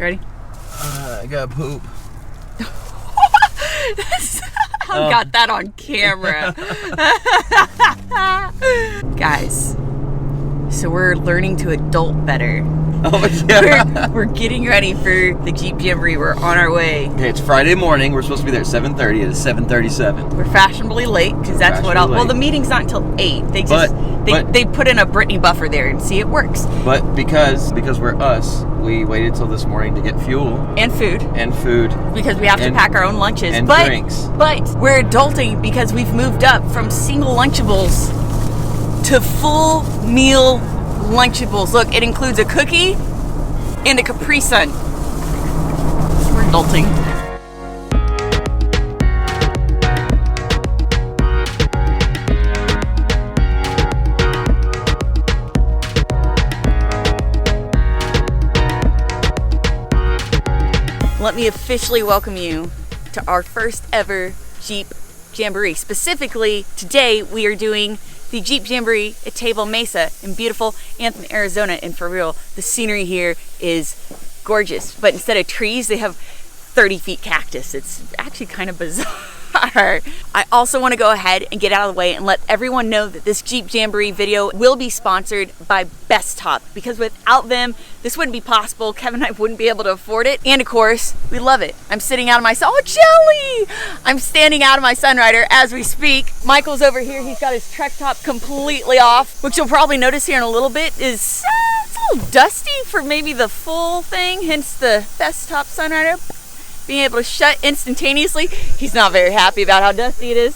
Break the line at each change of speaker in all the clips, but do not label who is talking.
Ready?
I gotta poop.
I got that on camera. Guys, so we're learning to adult better.
Oh, yeah.
We're getting ready for the Jeep Jamboree. We're on our way.
Okay, it's Friday morning. We're supposed to be there at 7:30. It is 7:37.
We're fashionably late because that's what well, the meeting's not until 8. They just they put in a Brittany buffer there and see it works.
But because we're us, we waited till this morning to get fuel
and food
because
we have to pack our own lunches
and drinks.
But we're adulting because we've moved up from single Lunchables to full meal Lunchables. Look, it includes a cookie and a Capri Sun. We're adulting. Let me officially welcome you to our first ever Jeep Jamboree. Specifically, today we are doing the Jeep Jamboree at Table Mesa in beautiful Anthony, Arizona. And for real, the scenery here is gorgeous. But instead of trees, they have 30 feet cactus. It's actually kind of bizarre. I also want to go ahead and get out of the way and let everyone know that this Jeep Jamboree video will be sponsored by Bestop, because without them, this wouldn't be possible. Kevin and I wouldn't be able to afford it. And of course, we love it. I'm sitting out of my, oh, Jelly! I'm standing out of my Sunrider as we speak. Michael's over here. He's got his Trek top completely off, which you'll probably notice here in a little bit is it's a little dusty for maybe the full thing, hence the Bestop Sunrider. Being able to shut instantaneously. He's not very happy about how dusty it is.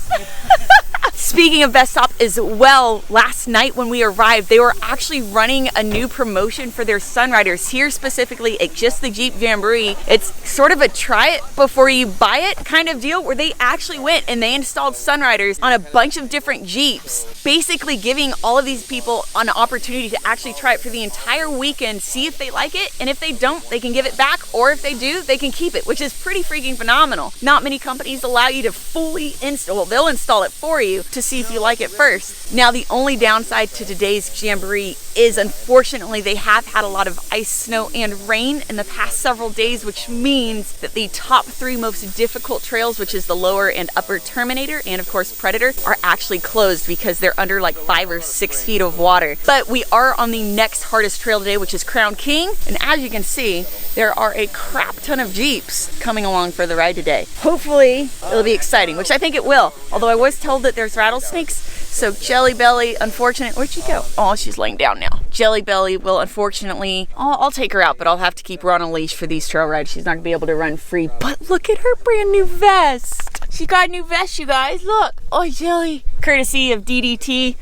Speaking of Bestop as well, last night when we arrived, they were actually running a new promotion for their Sunriders here specifically at just the Jeep Jamboree. It's sort of a try it before you buy it kind of deal where they actually went and they installed Sunriders on a bunch of different Jeeps, basically giving all of these people an opportunity to actually try it for the entire weekend, see if they like it, and if they don't, they can give it back, or if they do, they can keep it, which is pretty freaking phenomenal. Not many companies allow you to fully install, well, they'll install it for you to see if you like it first. Now, the only downside to today's Jamboree is, unfortunately, they have had a lot of ice, snow, and rain in the past several days, which means that the top 3 most difficult trails, which is the lower and upper Terminator, and of course Predator, are actually closed because they're under like 5 or 6 feet of water. But we are on the next hardest trail today, which is Crown King, and as you can see, there are a crap ton of Jeeps coming along for the ride today. Hopefully, it'll be exciting, which I think it will, although I was told that there's rattlesnakes. So Jelly Belly, unfortunately, where'd she go? Oh, she's laying down now. Jelly Belly will unfortunately, I'll take her out, but I'll have to keep her on a leash for these trail rides. She's not gonna be able to run free. But look at her brand new vest. She got a new vest, you guys, look. Oh, Jelly. Courtesy of DDT,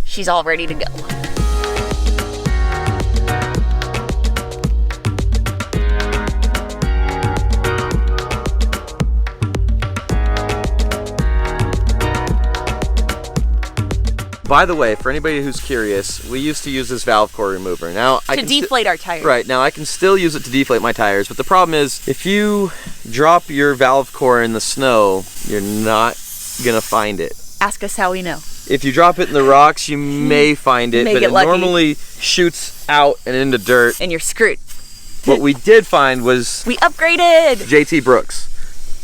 she's all ready to go.
By the way, for anybody who's curious, we used to use this valve core remover. Now I can
deflate our tires.
Right, now I can still use it to deflate my tires, but the problem is if you drop your valve core in the snow, you're not gonna find it.
Ask us how we know.
If you drop it in the rocks, you may find it, but it normally shoots out and into dirt.
And you're screwed.
What we did find was
we upgraded
JT Brooks.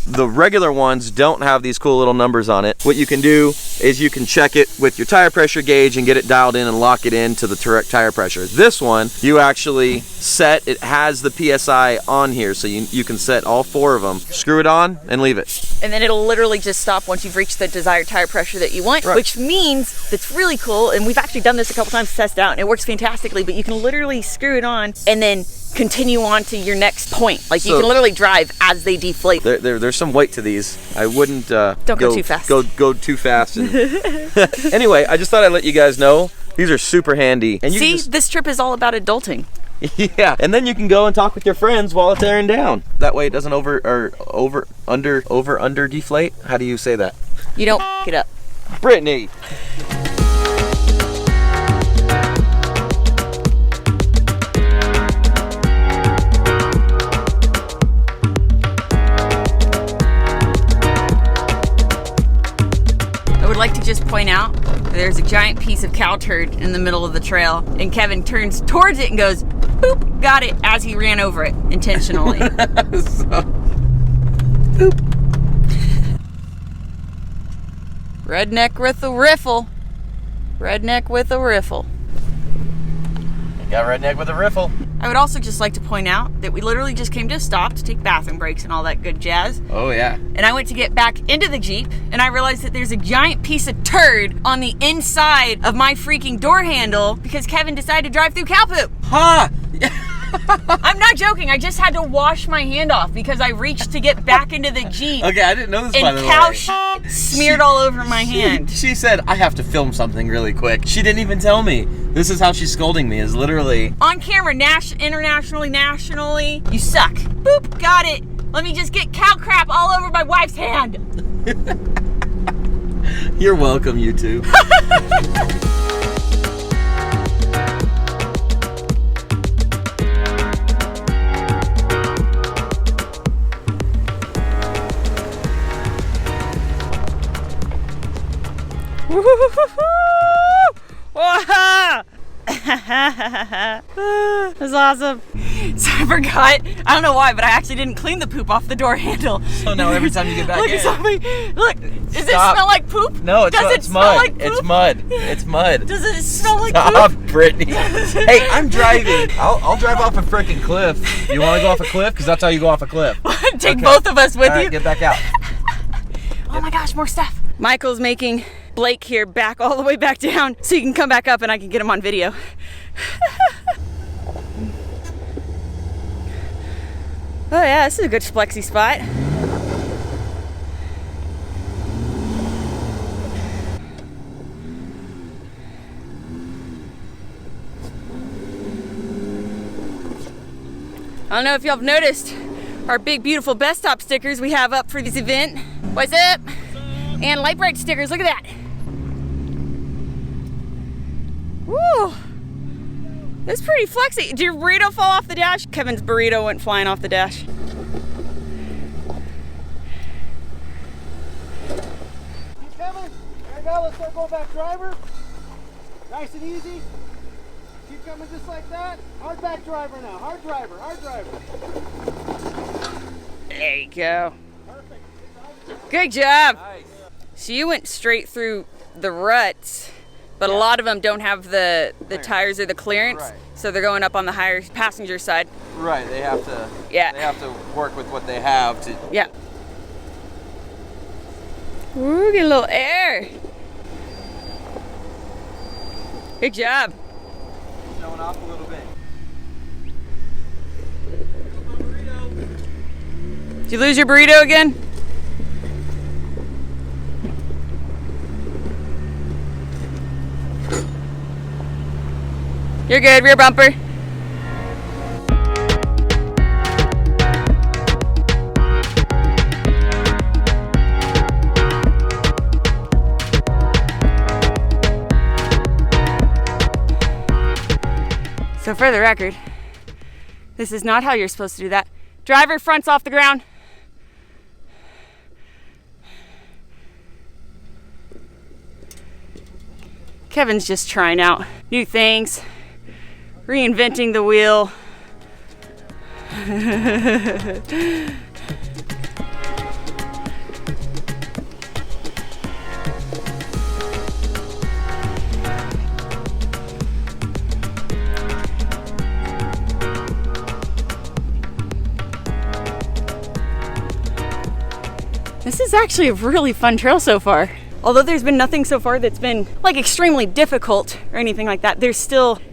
The regular ones don't have these cool little numbers on it. What you can do is you can check it with your tire pressure gauge and get it dialed in and lock it into the correct tire pressure. This one, you actually set, it has the PSI on here, so you can set all 4 of them. Screw it on and leave it.
And then it'll literally just stop once you've reached the desired tire pressure that you want, right. Which means that's really cool, and we've actually done this a couple times to test out, and it works fantastically, but you can literally screw it on and then continue on to your next point. Like, so you can literally drive as they deflate.
There's some weight to these. I wouldn't
don't go too fast.
Go too fast. And anyway, I just thought I'd let you guys know these are super handy. And you
see, this trip is all about adulting.
Yeah, and then you can go and talk with your friends while it's tearing down. That way it doesn't under deflate. How do you say that?
You don't it up.
Brittany.
I would like to just point out that there's a giant piece of cow turd in the middle of the trail, and Kevin turns towards it and goes, boop, got it as he ran over it intentionally.
Boop.
Redneck with a riffle. Redneck with a riffle.
Got redneck with a riffle.
I would also just like to point out that we literally just came to a stop to take bathroom breaks and all that good jazz.
Oh yeah.
And I went to get back into the Jeep and I realized that there's a giant piece of turd on the inside of my freaking door handle because Kevin decided to drive through cow poop.
Huh?
I'm not joking. I just had to wash my hand off because I reached to get back into the Jeep.
Okay, I didn't know this, by the
And
way.
cow shit smeared all over my hand.
She said, I have to film something really quick. She didn't even tell me. This is how she's scolding me, is literally...
On camera, internationally, nationally, you suck. Boop, got it. Let me just get cow crap all over my wife's hand.
You're welcome, YouTube.
That's awesome. So I forgot. I don't know why, but I actually didn't clean the poop off the door handle.
So now every time you get back
Look
in...
at something. Look, does it
Stop.
smell like poop?
No, it's
Does
not.
it
It's
smell
mud.
like poop?
It's mud. It's mud.
Does it smell like
Stop,
poop?
Brittany. Hey, I'm driving. I'll drive off a freaking cliff. You want to go off a cliff? Because that's how you go off a cliff.
Take
Okay.
both of us with
All right,
you.
get back out.
Oh my gosh, more stuff. Michael's making Blake here back all the way back down so you can come back up and I can get him on video. Oh yeah, this is a good flexi spot. I don't know if y'all have noticed our big beautiful Bestop stickers we have up for this event. What's up? And Lite stickers, look at that. Woo! That's pretty flexy. Did your burrito fall off the dash? Kevin's burrito went flying off the dash.
Hey Kevin, there you go, let's start going back driver. Nice and easy. Keep coming just like that. Hard back driver now, hard driver, hard driver.
There you go.
Perfect.
Good job.
Nice.
So you went straight through the ruts, but a lot of them don't have the tires or the clearance,
Right.
so they're going up on the higher passenger side.
Right, they have to.
Yeah.
They have to work with what they have to.
Yeah. Ooh, get a little air. Good job.
Showing off a little bit.
Did you lose your burrito again? You're good, rear bumper. So for the record, this is not how you're supposed to do that. Driver, fronts off the ground. Kevin's just trying out new things, reinventing the wheel. This is actually a really fun trail so far. Although there's been nothing so far that's been like extremely difficult or anything like that, there's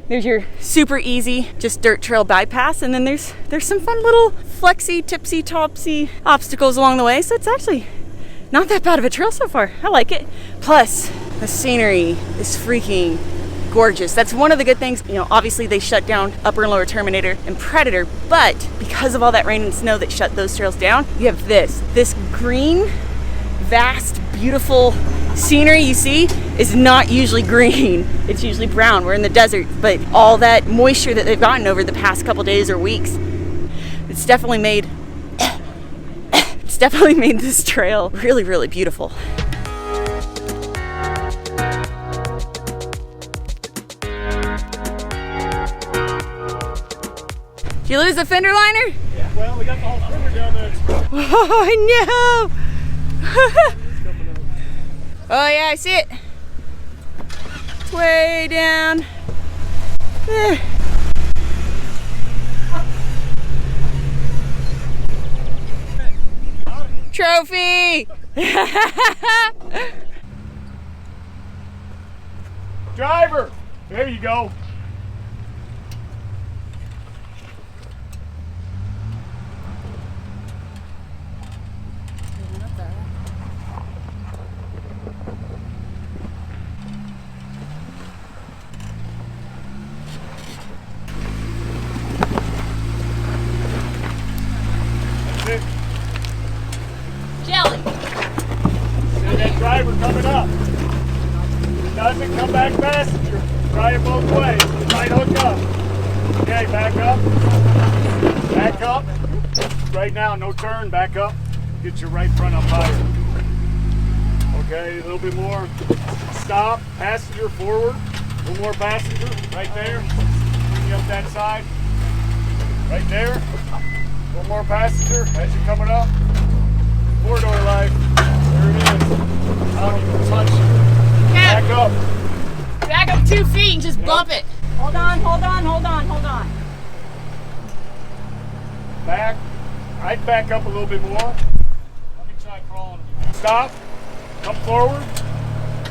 your super easy, just dirt trail bypass, and then there's some fun little flexy, tipsy, topsy obstacles along the way. So it's actually not that bad of a trail so far. I like it. Plus, the scenery is freaking gorgeous. That's one of the good things. You know, obviously they shut down Upper and Lower Terminator and Predator, but because of all that rain and snow that shut those trails down, you have this green, vast, beautiful scenery you see is not usually green. It's usually brown. We're in the desert, but all that moisture that they've gotten over the past couple days or weeks, it's definitely made this trail really, really beautiful. you lose the fender liner?
Yeah. Well, we got the whole fender down there.
Oh, I know. Oh yeah, I see it. It's way down there. Trophy!
Driver! There you go. That's it.
Jelly!
See that driver coming up. Doesn't come back passenger. Try it both ways. It might hook up. Okay, back up. Back up. Right now, no turn. Back up. Get your right front up higher. Okay, a little bit more. Stop. Passenger forward. A little more passenger. Right there. Bring you up that side. Right there. A little more passenger as you're coming up. Four-door life. There it is. I don't even touch you. Back up.
Back up 2 feet and just bump it.
Hold on, hold on, hold on, hold on.
Back. I'd back up a little bit more. Let me try crawling. Stop. Come forward.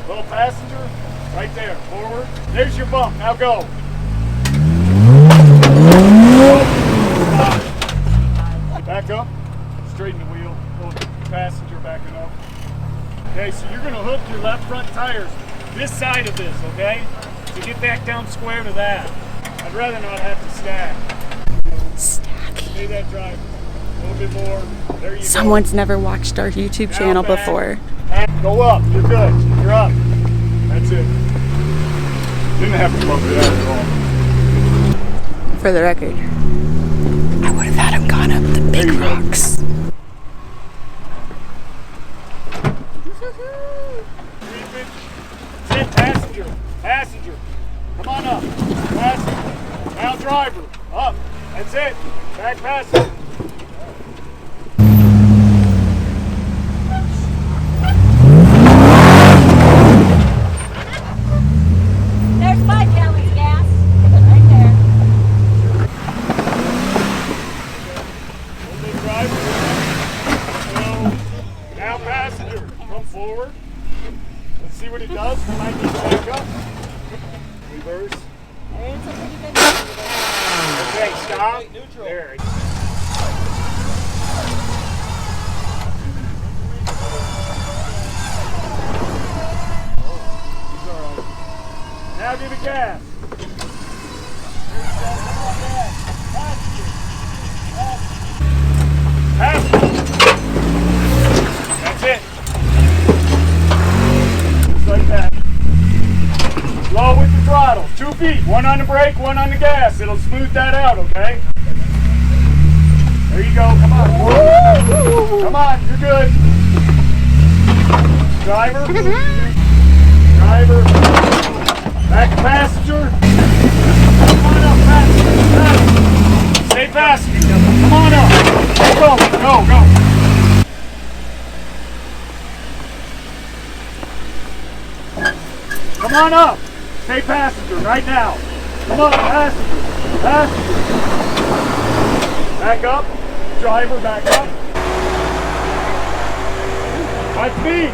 Little passenger. Right there. Forward. There's your bump. Now go. Stop. Back up. Straighten the wheel. Little passenger backing up. Okay, so you're going to hook your left front tires this side of this, okay? So get back down square to that. I'd rather not have to stack. See that drive? A little bit more. There you
Someone's never watched our YouTube
Now
channel
back.
before.
Go up. You're good. You're up. That's it. Didn't have to bump it out at all.
For the record, I would have had him gone up the big rocks.
Sit, passenger. Passenger. Come on up. Passenger. Now driver. Up. That's it. Back passenger.
There's 5 gallons of gas. Right there.
Hold it, driver. So, now passenger. Come forward. Let's see what it does. We might need to back up. Reverse.
There's a pretty good gas over there.
Okay, stop. There. Now give it gas. Passenger. That's it. Just like that. Slow with the throttle. 2 feet. One on the brake, one on the gas. It'll smooth that out, okay? There you go. Come on. Come on. You're good. Driver. Driver. Back to passenger. Come on up, passenger. Stay passenger. Come on up. Go. Go. Go. Come on up. Stay passenger right now. Come on, passenger. Passenger. Back up. Driver, back up. That's me.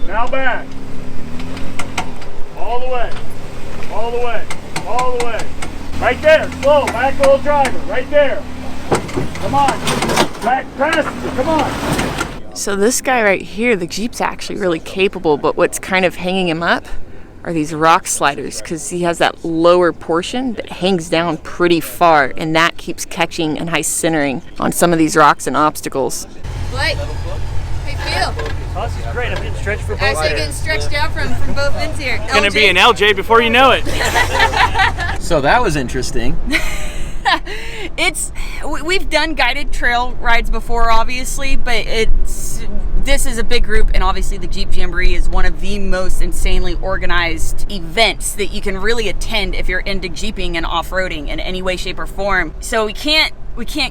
Now back. All the way. All the way. All the way. Right there. Slow. Back little driver. Right there. Come on. Back passenger. Come on.
So this guy right here, the Jeep's actually really capable, but what's kind of hanging him up are these rock sliders, because he has that lower portion that hangs down pretty far, and that keeps catching and high centering on some of these rocks and obstacles. What? How you feel?
Oh, this is great. I'm getting stretched for both.
Actually getting stretched out from both ends here.
Gonna be an LJ before you know it.
So that was interesting.
We've done guided trail rides before, obviously, but this is a big group, and obviously the Jeep Jamboree is one of the most insanely organized events that you can really attend if you're into Jeeping and off-roading in any way, shape, or form. So we can't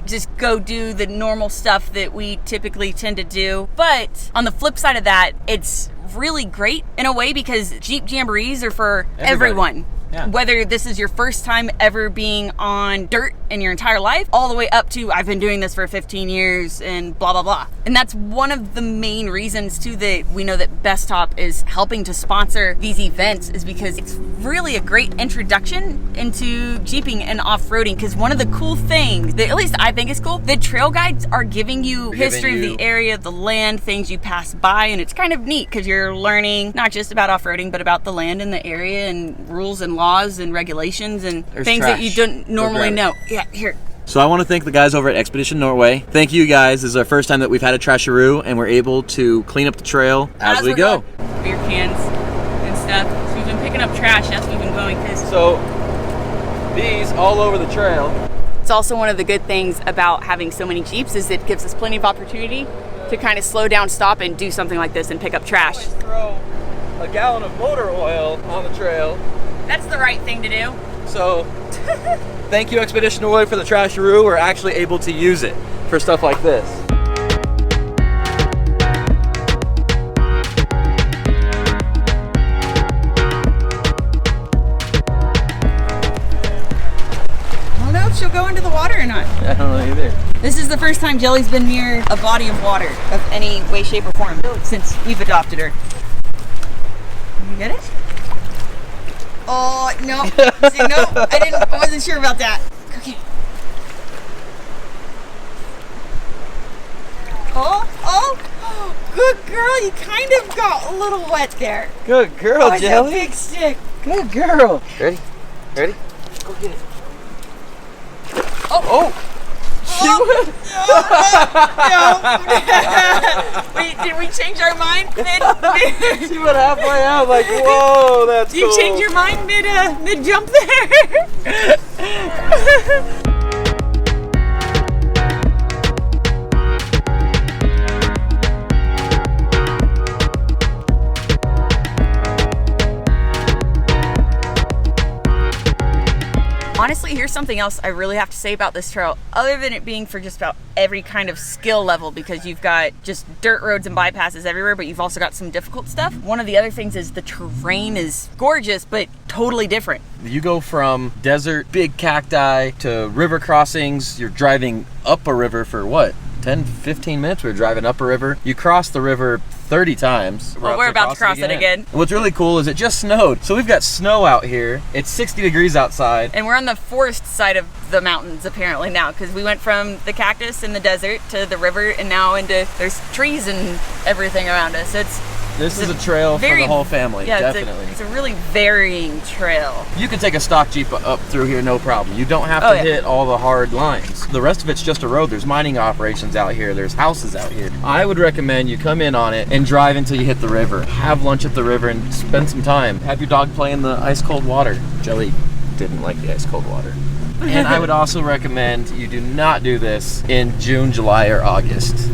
just go do the normal stuff that we typically tend to do. But on the flip side of that, it's really great in a way because Jeep Jamborees are for everyone.
Yeah.
Whether this is your first time ever being on dirt in your entire life, all the way up to I've been doing this for 15 years and blah, blah, blah. And that's one of the main reasons too that we know that Bestop is helping to sponsor these events, is because it's really a great introduction into Jeeping and off-roading. Because one of the cool things that at least I think is cool, the trail guides are giving you history of the area, the land, things you pass by, and it's kind of neat because you're learning not just about off-roading, but about the land and the area and rules and laws and regulations and things that you don't normally know. Yeah, here.
So I want to thank the guys over at Expedition Norway. Thank you guys. This is our first time that we've had a trasharoo and we're able to clean up the trail as we go.
Beer cans and stuff. So we've been picking up trash as we've been going.
So these all over the trail.
It's also one of the good things about having so many Jeeps is it gives us plenty of opportunity to kind of slow down, stop, and do something like this and pick up trash.
Always throw a gallon of motor oil on the trail.
That's the right thing to do.
So, thank you Expedition Norway for the trasharoo. We're actually able to use it for stuff like this.
I don't know if she'll go into the water or not.
I don't know either.
This is the first time Jelly's been near a body of water of any way, shape, or form since we've adopted her. You get it? Oh, no. See, no, I wasn't sure about that. Okay. Oh, good girl. You kind of got a little wet there.
Good girl,
Oh,
Jelly.
it's a big stick.
Good girl. Ready? Ready? Go get it. Oh!
No. Wait, did we change our mind?
She went halfway out like, whoa, that's
Did you change your mind mid jump there? Honestly, here's something else I really have to say about this trail, other than it being for just about every kind of skill level, because you've got just dirt roads and bypasses everywhere, but you've also got some difficult stuff. One of the other things is the terrain is gorgeous, but totally different.
You go from desert, big cacti, to river crossings. You're driving up a river for what? 10, 15 minutes? We're driving up a river. You cross the river 30 times.
Well, we're about to cross it again.
What's really cool is it just snowed. So we've got snow out here. It's 60 degrees outside.
And we're on the forest side of the mountains apparently now, because we went from the cactus in the desert to the river and now into, there's trees and everything around us.
This is a trail for the whole family, definitely.
It's a really varying trail.
You can take a stock Jeep up through here, no problem. You don't have to hit all the hard lines. The rest of it's just a road. There's mining operations out here. There's houses out here. I would recommend you come in on it and drive until you hit the river. Have lunch at the river and spend some time. Have your dog play in the ice cold water. Jelly didn't like the ice cold water. And I would also recommend you do not do this in June, July, or August.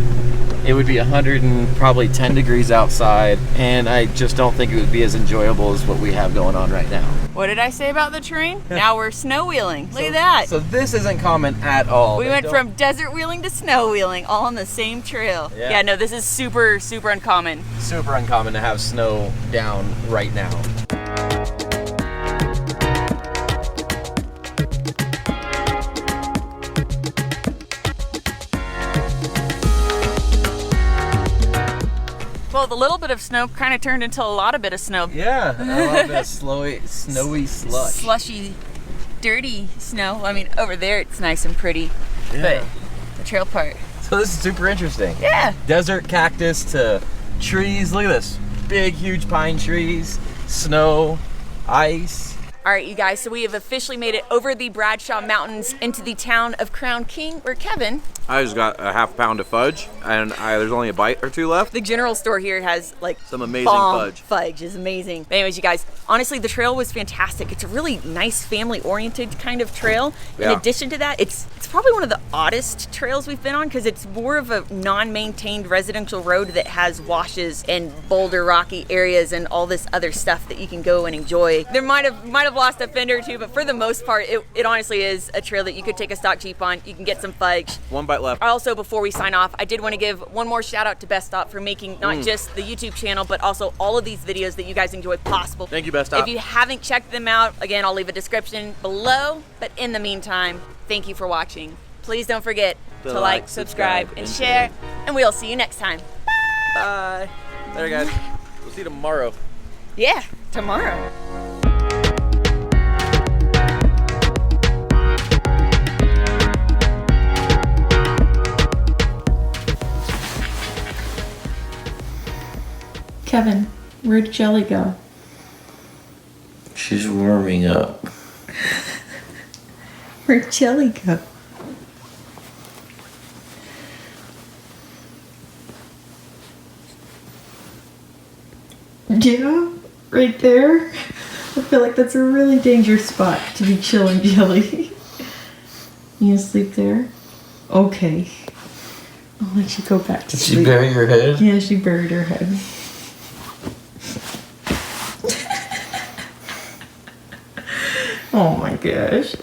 It would be 100 and probably 10 degrees outside, and I just don't think it would be as enjoyable as what we have going on right now.
What did I say about the terrain? Now we're snow wheeling. Look at that.
So this isn't common at all.
We went from desert wheeling to snow wheeling, all on the same trail. Yeah, no, this is super, super uncommon.
Super uncommon to have snow down right now.
Well, the little bit of snow kind of turned into a lot of bit of snow.
Yeah, I love that snowy slush.
Slushy, dirty snow. I mean, over there it's nice and pretty, but the trail part.
So this is super interesting.
Yeah.
Desert cactus to trees. Look at this. Big, huge pine trees, snow, ice.
All right, you guys, so we have officially made it over the Bradshaw Mountains into the town of Crown King, where Kevin
I just got a half pound of fudge, and there's only a bite or two left.
The general store here has like
Some amazing
bomb
fudge.
Fudge is amazing. But anyways, you guys, honestly, the trail was fantastic. It's a really nice family-oriented kind of trail.
Yeah.
In addition to that, it's probably one of the oddest trails we've been on because it's more of a non-maintained residential road that has washes and boulder rocky areas and all this other stuff that you can go and enjoy. There might have lost a fender or two, but for the most part, it honestly is a trail that you could take a stock Jeep on. You can get some fudge.
One bite left.
Also, before we sign off, I did want to give one more shout out to Bestop for making not just the YouTube channel, but also all of these videos that you guys enjoy possible.
Thank you, Bestop.
If you haven't checked them out, again, I'll leave a description below. But in the meantime, thank you for watching. Please don't forget to like, subscribe, and share. And we'll see you next time.
Bye. Later, guys. We'll see you tomorrow.
Yeah, tomorrow.
Kevin, where'd Jelly go?
She's warming up.
Where'd Jelly go? Yeah, right there. I feel like that's a really dangerous spot to be chilling, Jelly. You gonna sleep there? Okay. I'll let you go back to
Did
sleep.
she bury her head?
Yeah, she buried her head. Oh my gosh.